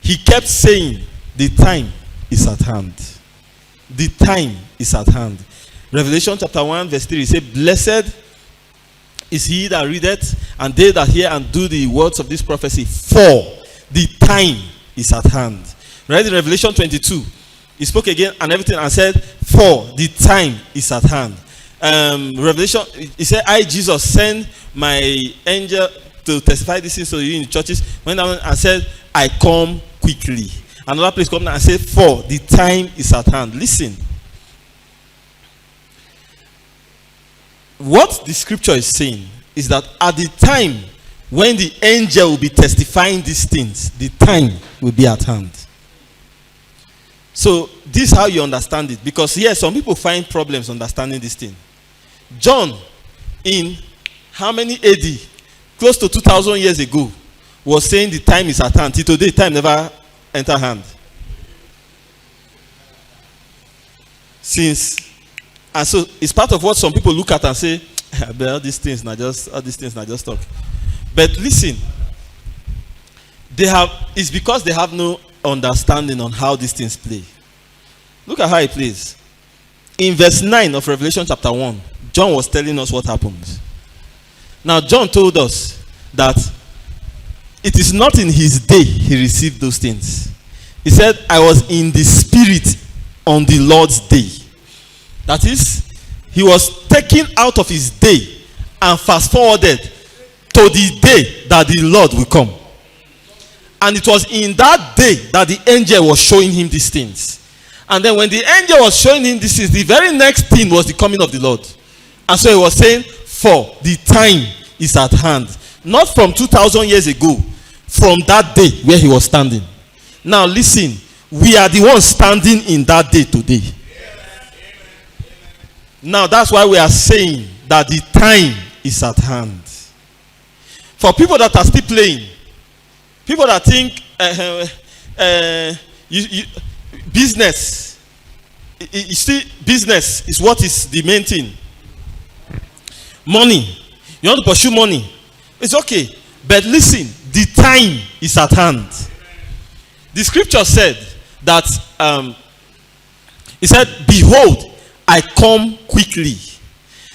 he kept saying, the time is at hand. The time is at hand. Revelation chapter 1 verse 3, he said, blessed is he that readeth, and they that hear and do the words of this prophecy, for the time is at hand. Right in Revelation 22, he spoke again and everything and said, for the time is at hand. Revelation, he said, I, Jesus, send my angel to testify this things to you in the churches. When I said, I come quickly. Another place come and say, for the time is at hand. Listen. What the scripture is saying is that at the time when the angel will be testifying these things, the time will be at hand. So this is how you understand it. Because yes, some people find problems understanding this thing. John, in how many AD? Close to 2,000 years ago, was saying the time is at hand. Till today, time never enter hand. And so it's part of what some people look at and say, but all these things not just talk. But listen, it's because they have no understanding on how these things play. Look at how it plays. In verse 9 of Revelation chapter 1, John was telling us what happened. Now John told us that it is not in his day he received those things. He said, I was in the spirit on the Lord's day. That is, he was taken out of his day and fast forwarded to the day that the Lord will come. And it was in that day that the angel was showing him these things. And then when the angel was showing him these things, the very next thing was the coming of the Lord. And so he was saying, for the time is at hand. Not from 2,000 years ago, from that day where he was standing. Now listen, we are the ones standing in that day today. Now that's why we are saying that the time is at hand. For people that are still playing, people that think business, you see, business is what is the main thing. Money, you want to pursue money, it's okay. But listen, the time is at hand. The scripture said that he said, behold, I come quickly.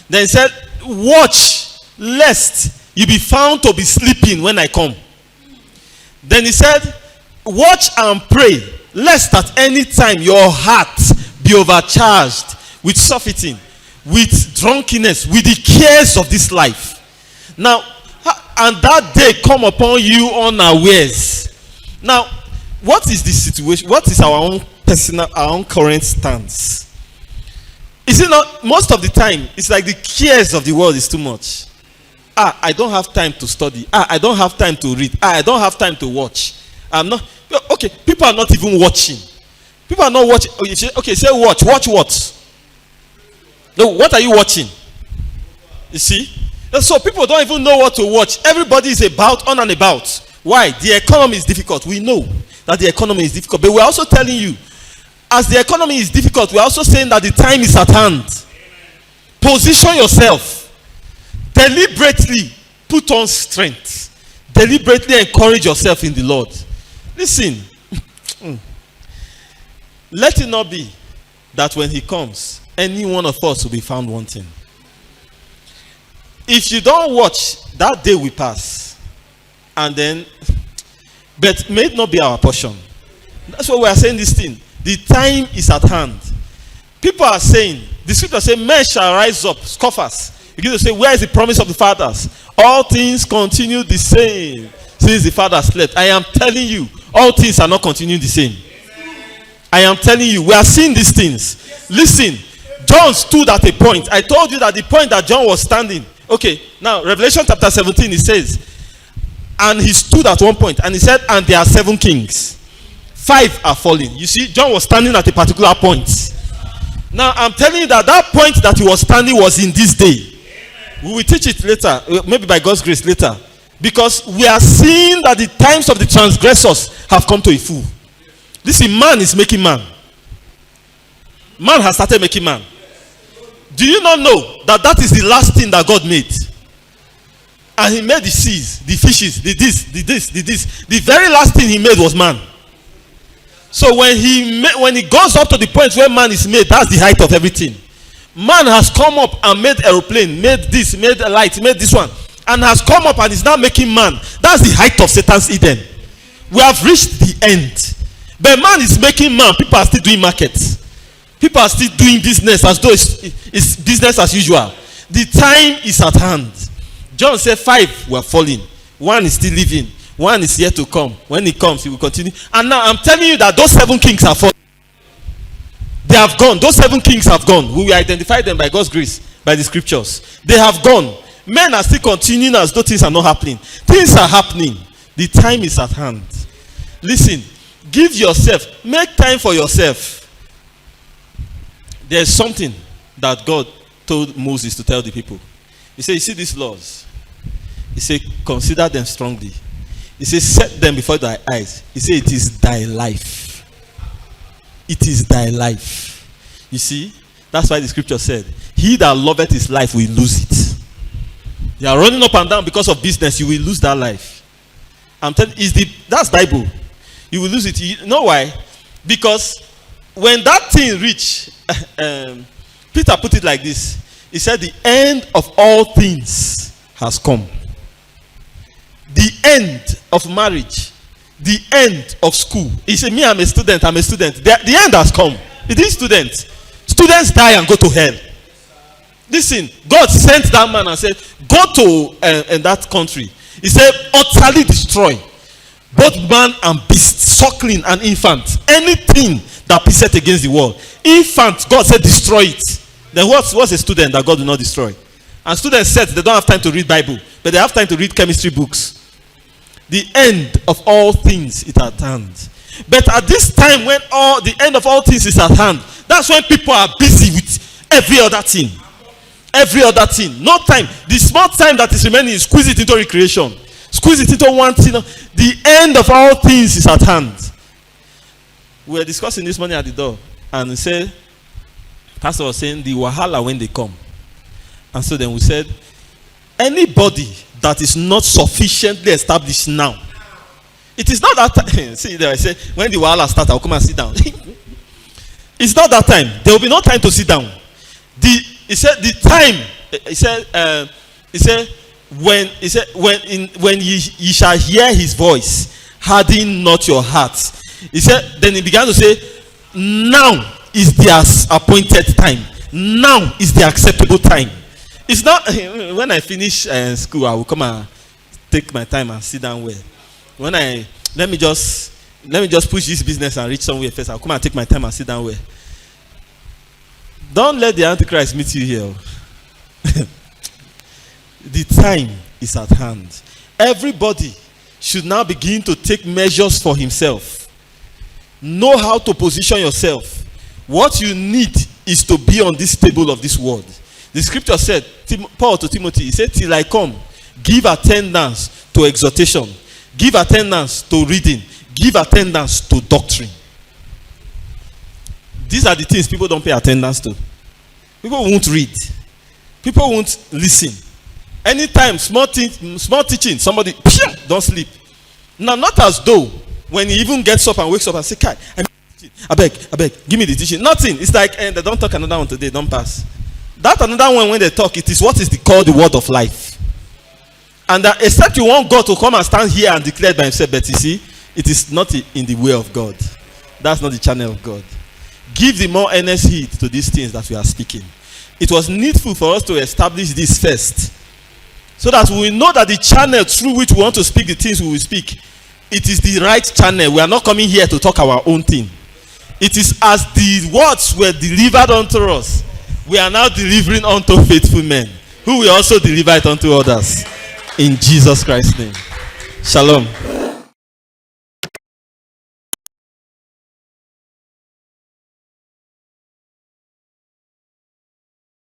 Then he said, watch lest you be found to be sleeping when I come. Then he said, watch and pray lest at any time your heart be overcharged with surfeiting, with drunkenness, with the cares of this life. Now, and that day come upon you unawares. Now, what is the situation? What is our own personal, our own current stance? Is it not, most of the time, it's like the cares of the world is too much. I don't have time to study. I don't have time to read. I don't have time to watch. I'm not, okay, people are not even watching. People are not watching. Okay, say watch. Watch what? No, what are you watching? You see? So people don't even know what to watch. Everybody is on and about. Why? The economy is difficult. We know that the economy is difficult. But we're also telling you, as the economy is difficult, we're also saying that the time is at hand. Position yourself. Deliberately put on strength. Deliberately encourage yourself in the Lord. Listen. Let it not be that when he comes, any one of us will be found wanting. If you don't watch, that day will pass. And then, but may it not be our portion. That's why we are saying this thing. The time is at hand. People are saying, the scripture says, men shall rise up, scoffers. Begin to say, where is the promise of the fathers? All things continue the same since the father slept. I am telling you, all things are not continuing the same. I am telling you, we are seeing these things. Listen, John stood at a point. I told you that the point that John was standing. Okay, now Revelation chapter 17, it says, and he stood at one point and he said, and there are 7 kings. 5 are falling. You see, John was standing at a particular point. Now I'm telling you that that point that he was standing was in this day. We will teach it later, maybe by God's grace later. Because we are seeing that the times of the transgressors have come to a full. Listen, man is making man. Man has started making man. Do you not know that that is the last thing that God made? And he made the seas, the fishes, the this. The very last thing he made was man. So when he goes up to the point where man is made, that's the height of everything. Man has come up and made aeroplane, made this, made a light, made this one, and has come up and is now making man. That's the height of Satan's Eden. We have reached the end. But man is making man. People are still doing markets. People are still doing business as though it's business as usual. The time is at hand. John said 5 were falling. 1 is still living. 1 is yet to come. When he comes, he will continue. And now I'm telling you that those 7 kings are fallen. They have gone. Those 7 kings have gone. We will identify them by God's grace, by the scriptures. They have gone. Men are still continuing as though things are not happening. Things are happening. The time is at hand. Listen, give yourself, make time for yourself. There's something that God told Moses to tell the people. He said, you see these laws? He said, consider them strongly. He said, set them before thy eyes. He said, it is thy life. It is thy life. You see, that's why the scripture said, he that loveth his life will lose it. You are running up and down because of business, you will lose that life. I'm telling you, that's Bible. You will lose it. You know why? Because when that thing reached, Peter put it like this. He said, the end of all things has come. The end of marriage. The end of school. He said, me, I'm a student. The end has come. It is students. Students die and go to hell. Listen, God sent that man and said, go to that country. He said, utterly destroy both man and beast, suckling and infant. Anything that pisseth against the world. Infant, God said, destroy it. Then what's a student that God will not destroy? And students said they don't have time to read Bible, but they have time to read chemistry books. The end of all things is at hand. But at this time when the end of all things is at hand, that's when people are busy with every other thing. Every other thing. No time. The small time that is remaining, squeeze it into recreation. Squeeze it into one thing. The end of all things is at hand. We were discussing this morning at the door. And we said, Pastor was saying the wahala when they come. And so then we said, anybody that is not sufficiently established now, it is not that time. See there, I say, when the wahala starts, I'll come and sit down. It's not that time. There will be no time to sit down. He said the time. He said when ye shall hear his voice, harden not your hearts. He said. Then he began to say, now is the appointed time. Now is the acceptable time. It's not when I finish school, I will come and take my time and sit down well. Let me just push this business and reach somewhere first. I'll come and take my time and sit down well. Don't let the Antichrist meet you here. The time is at hand. Everybody should now begin to take measures for himself. Know how to position yourself. What you need is to be on this table of this world. The scripture said, Paul to Timothy, he said, till I come, give attendance to exhortation, give attendance to reading, give attendance to doctrine. These are the things people don't pay attendance to. People won't read. People won't listen. Anytime, small teaching, somebody, don't sleep. Now, not as though when he even gets up and wakes up and says, Kai, I beg, give me the teaching. Nothing. It's like, they don't talk another one today, don't pass. That another one, when they talk, it is what is called the word of life. And that except you want God to come and stand here and declare by himself, but you see, it is not in the way of God. That's not the channel of God. Give the more earnest heed to these things that we are speaking. It was needful for us to establish this first, so that we know that the channel through which we want to speak the things we will speak, it is the right channel. We are not coming here to talk our own thing. It is as the words were delivered unto us, we are now delivering unto faithful men, who will also deliver it unto others. In Jesus Christ's name. Shalom.